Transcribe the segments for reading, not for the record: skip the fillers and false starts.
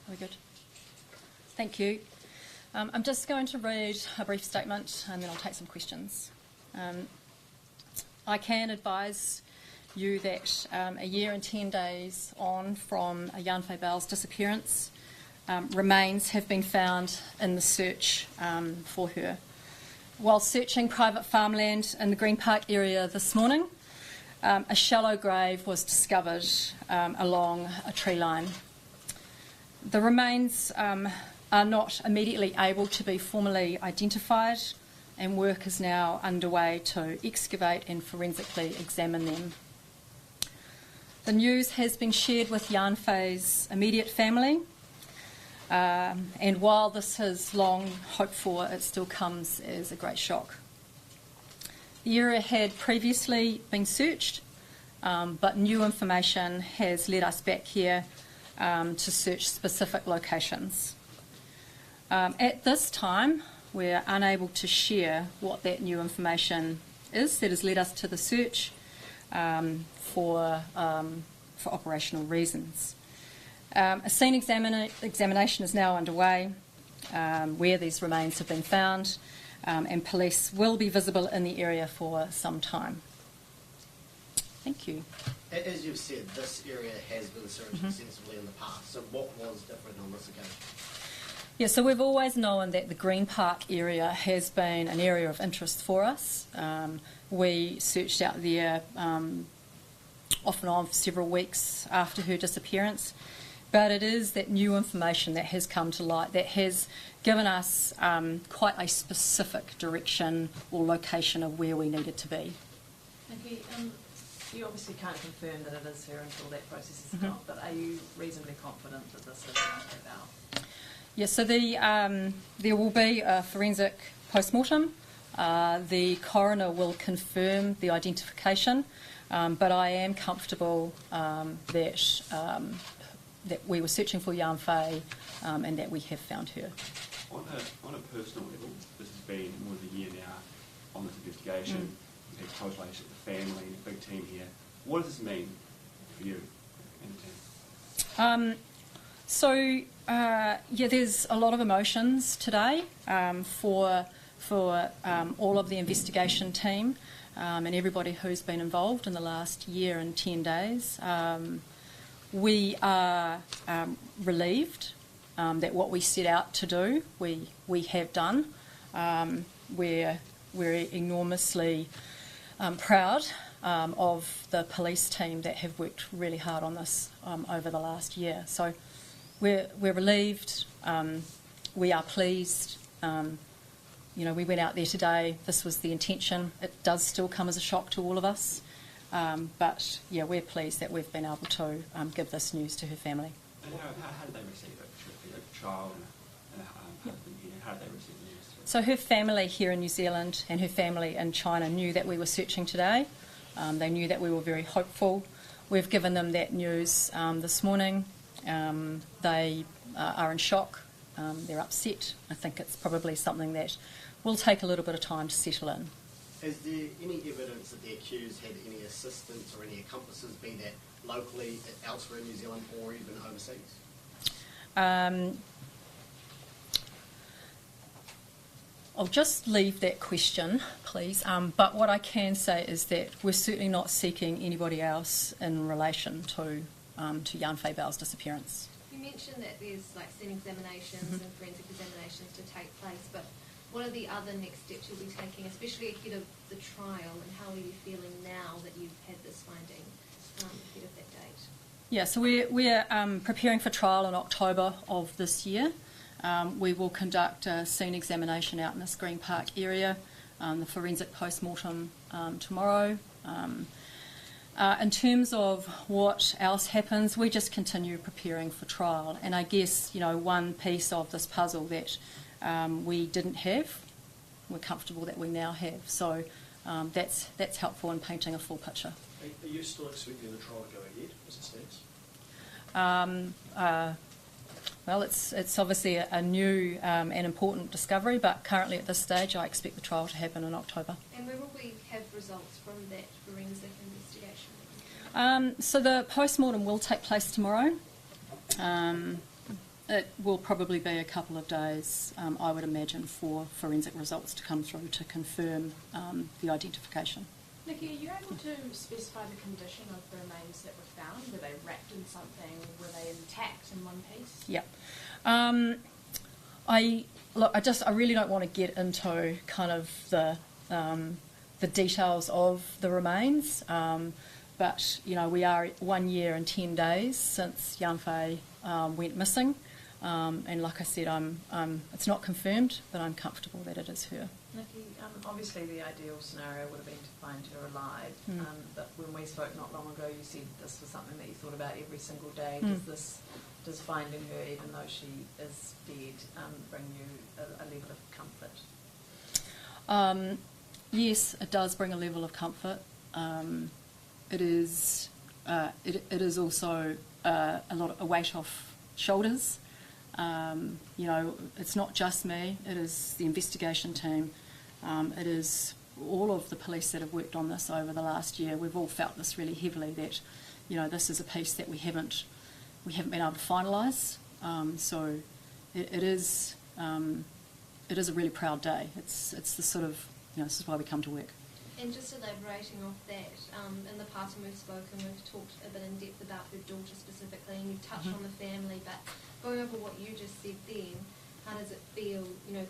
we good? Thank you. I'm just going to read a brief statement and then I'll take some questions. I can advise you that a year and 10 days on from Yanfei Bao's disappearance, remains have been found in the search for her. While searching private farmland in the Green Park area this morning, a shallow grave was discovered along a tree line. The remains are not immediately able to be formally identified, and work is now underway to excavate and forensically examine them. The news has been shared with Yanfei's immediate family, and while this is long hoped for, it still comes as a great shock. The area had previously been searched, but new information has led us back here to search specific locations. At this time, we're unable to share what that new information is that has led us to the search for operational reasons. A scene examination is now underway where these remains have been found, and police will be visible in the area for some time. Thank you. As you've said, this area has been searched extensively in the past, so what was different on this occasion? Yeah, so we've always known that the Green Park area has been an area of interest for us. We searched out there off and on for several weeks after her disappearance, but it is that new information that has come to light that has given us quite a specific direction or location of where we needed to be. Nikki, you obviously can't confirm that it is her until that process is stopped, but are you reasonably confident that this is Yanfei Bao? Yes, so there will be a forensic post-mortem. The coroner will confirm the identification, but I am comfortable that we were searching for Yanfei and that we have found her. On a personal level, this has been more than a year now on this investigation. You've had close relationship with the family and a big team here. What does this mean for you and the team? Yeah, there's a lot of emotions today for all of the investigation team and everybody who's been involved in the last year and 10 days. We are relieved that what we set out to do, we have done. We're enormously proud of the police team that have worked really hard on this over the last year. So we're relieved, we are pleased. We went out there today, this was the intention. It does still come as a shock to all of us, but yeah, we're pleased that we've been able to give this news to her family. And how did they receive it? A child and a husband here, how did they receive the news? So her family here in New Zealand and her family in China knew that we were searching today. They knew that we were very hopeful. We've given them that news this morning. They are in shock. They're upset. I think it's probably something that will take a little bit of time to settle in. Is there any evidence that the accused had any assistants or any accomplices, be that locally, elsewhere in New Zealand, or even overseas? I'll just leave that question, please. But what I can say is that we're certainly not seeking anybody else in relation to Yanfei Bao's disappearance. You mentioned that there's scene examinations and forensic examinations to take place, but what are the other next steps you'll be taking, especially ahead of the trial, and how are you feeling now that you've had this finding ahead of that date? Yeah, so we're preparing for trial in October of this year. We will conduct a scene examination out in this Green Park area, the forensic post-mortem tomorrow. In terms of what else happens, we just continue preparing for trial. And I guess, one piece of this puzzle that we didn't have, we're comfortable that we now have. So that's helpful in painting a full picture. Are you still expecting the trial to go ahead as it stands? Well, it's obviously a new and important discovery, but currently at this stage I expect the trial to happen in October. And when will we have results from that forensic investigation? So the post-mortem will take place tomorrow. It will probably be a couple of days, I would imagine, for forensic results to come through to confirm the identification. Nikki, are you able to specify the condition of the remains that were found? Were they wrapped in something? Were they intact in one piece? Yeah. I really don't want to get into kind of the details of the remains, but we are 1 year and 10 days since Yanfei went missing, and like I said, it's not confirmed, but I'm comfortable that it is her. Nikki, obviously the ideal scenario would have been to find her alive, but when we spoke not long ago, you said this was something that you thought about every single day. Does finding her, even though she is dead, bring you a level of comfort? Yes, it does bring a level of comfort. It is also a weight off shoulders. It's not just me. It is the investigation team. It is all of the police that have worked on this over the last year. We've all felt this really heavily. That this is a piece that we haven't been able to finalise. So it is a really proud day. It's the sort of this is why we come to work. And just elaborating off that, in the past when we've spoken, we've talked a bit in depth about her daughter specifically, and you've touched on the family, but going over what you just said then, how does it feel,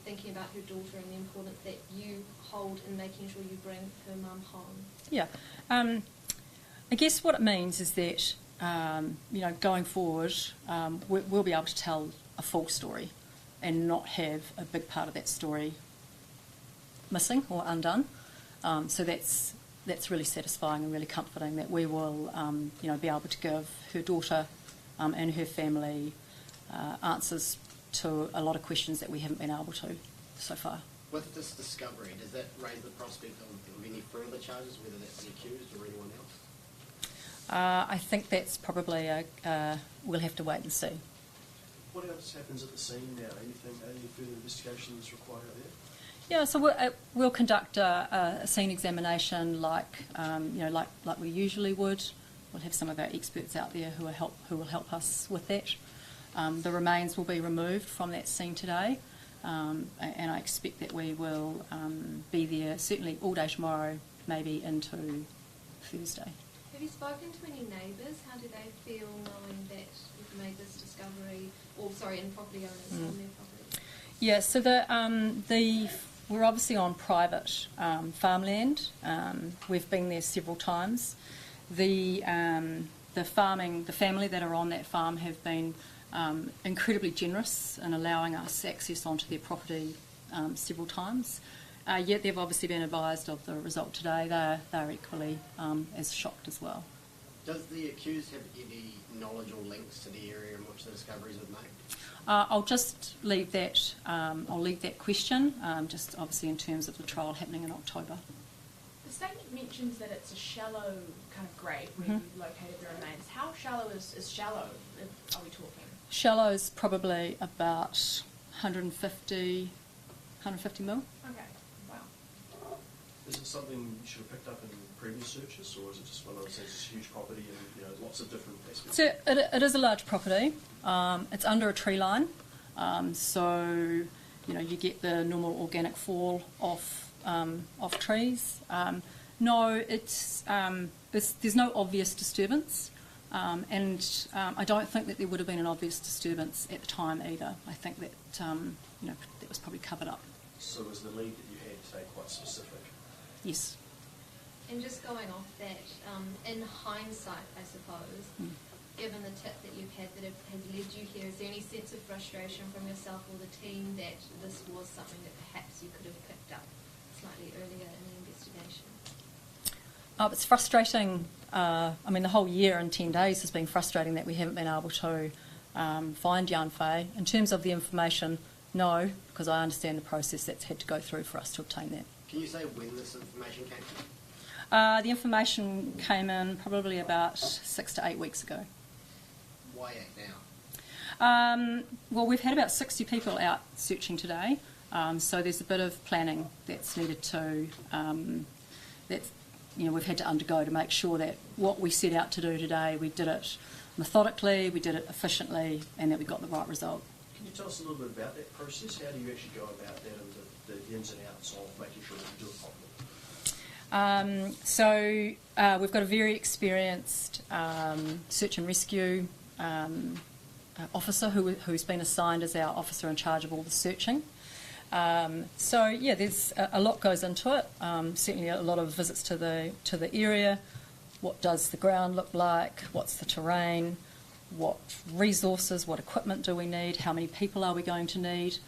thinking about her daughter and the importance that you hold in making sure you bring her mum home? Yeah. I guess what it means is that, going forward, we'll be able to tell a full story and not have a big part of that story missing or undone. So that's really satisfying and really comforting that we will, be able to give her daughter and her family answers to a lot of questions that we haven't been able to so far. With this discovery, does that raise the prospect of any further charges, whether that's the accused or anyone else? I think that's probably we'll have to wait and see. What else happens at the scene now? Any further investigation is required there? Yeah, so we'll conduct a scene examination like we usually would. We'll have some of our experts out there who will help us with that. The remains will be removed from that scene today, and I expect that we will be there certainly all day tomorrow, maybe into Thursday. Have you spoken to any neighbours? How do they feel knowing that you've made this discovery, and property owners on their property? Yeah, so we're obviously on private farmland. We've been there several times. The family that are on that farm have been incredibly generous in allowing us access onto their property several times. Yet they've obviously been advised of the result today. They're equally as shocked as well. Does the accused have any knowledge or links to the area in which the discoveries were made? I'll just leave that. I'll leave that question. Just obviously in terms of the trial happening in October. The statement mentions that it's a shallow kind of grave where you located the remains. How shallow is shallow? Are we talking? Shallow is probably about 150 mil. Okay. Wow. Is it something you should have picked up in previous searches, or is it just one of those things, it's a huge property and lots of different aspects? So it is a large property. It's under a tree line, so you get the normal organic fall off trees. No, there's no obvious disturbance, and I don't think that there would have been an obvious disturbance at the time either. I think that that was probably covered up. So was the lead that you had today quite specific? Yes. And just going off that, in hindsight, I suppose, given the tip that you've had that has led you here, is there any sense of frustration from yourself or the team that this was something that perhaps you could have picked up slightly earlier in the investigation? It's frustrating. The whole year and 10 days has been frustrating that we haven't been able to find Yanfei. In terms of the information, no, because I understand the process that's had to go through for us to obtain that. Can you say when this information came in? The information came in probably about 6 to 8 weeks ago. Why act now? Well, we've had about 60 people out searching today, so there's a bit of planning that's needed to we've had to undergo to make sure that what we set out to do today, we did it methodically, we did it efficiently, and that we got the right result. Can you tell us a little bit about that process? How do you actually go about that and the ins and outs of making sure that you do it properly? We've got a very experienced search and rescue officer who's been assigned as our officer in charge of all the searching. There's a lot goes into it. Certainly a lot of visits to the area. What does the ground look like? What's the terrain? What resources, what equipment do we need? How many people are we going to need?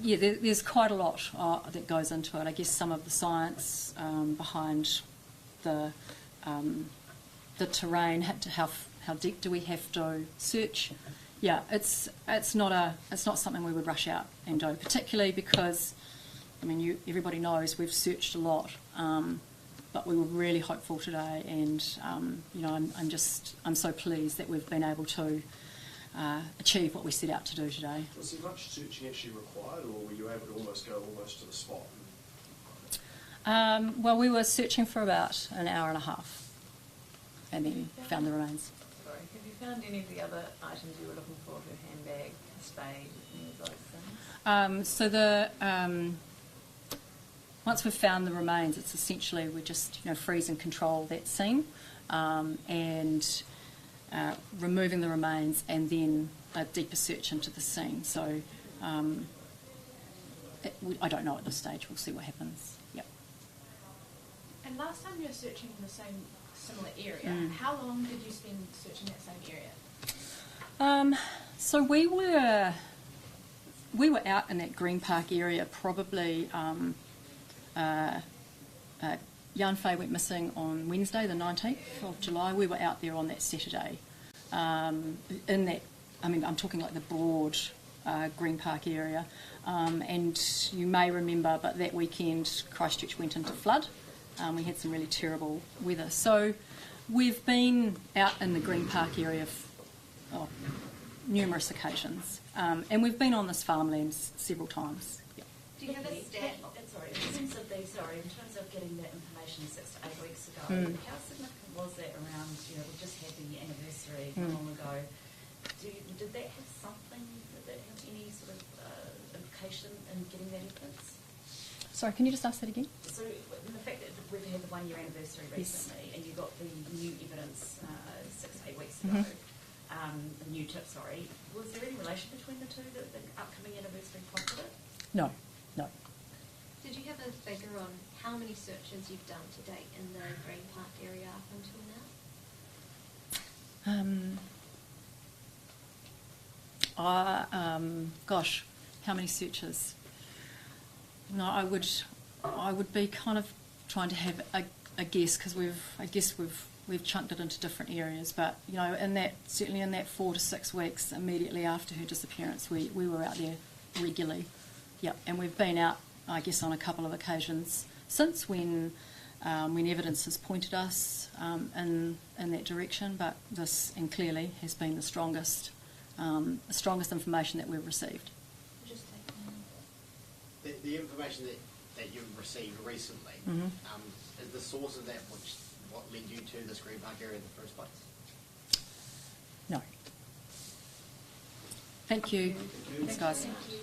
There's quite a lot that goes into it. I guess some of the science behind the terrain, how deep do we have to search? Yeah, it's not something we would rush out and do, particularly because, everybody knows we've searched a lot. But we were really hopeful today, and I'm so pleased that we've been able to achieve what we set out to do today. Was there much searching actually required, or were you able to almost go to the spot? We were searching for about an hour and a half, and then found the remains. Sorry, have you found any of the other items you were looking for? Her handbag, a spade, any of those things? Once we've found the remains, it's essentially we just freeze and control that scene, and removing the remains, and then a deeper search into the scene. So I don't know at this stage. We'll see what happens. Yep. And last time you were searching in the similar area, how long did you spend searching that same area? So we were out in that Green Park area probably. Yanfei went missing on Wednesday, the 19th of July. We were out there on that Saturday. I'm talking like the broad Green Park area. And you may remember, but that weekend Christchurch went into flood. We had some really terrible weather. So we've been out in the Green Park area numerous occasions. And we've been on this farmland several times. Yeah. Do you have a stat? In terms of getting that information 6 to 8 weeks ago, how significant was that around, we just had the anniversary not long ago. Did that have something, did that have any sort of implication in getting that evidence? Sorry, can you just ask that again? So the fact that we've had the 1 year anniversary recently, and you got the new evidence 6 to 8 weeks ago, the new tip, was there any relation between the two, that the upcoming anniversary prompted it? No. Did you have a figure on how many searches you've done to date in the Green Park area up until now? How many searches? No, I would be kind of trying to have a guess, because we've chunked it into different areas. But certainly in that 4 to 6 weeks immediately after her disappearance, we were out there regularly. Yep, and we've been out, I guess, on a couple of occasions since when evidence has pointed us in that direction. But this, and clearly, has been the strongest information that we've received. The information that you've received recently, is the source of that what led you to this Green Park area in the first place? No. Thank you. Thanks, guys. Thank you.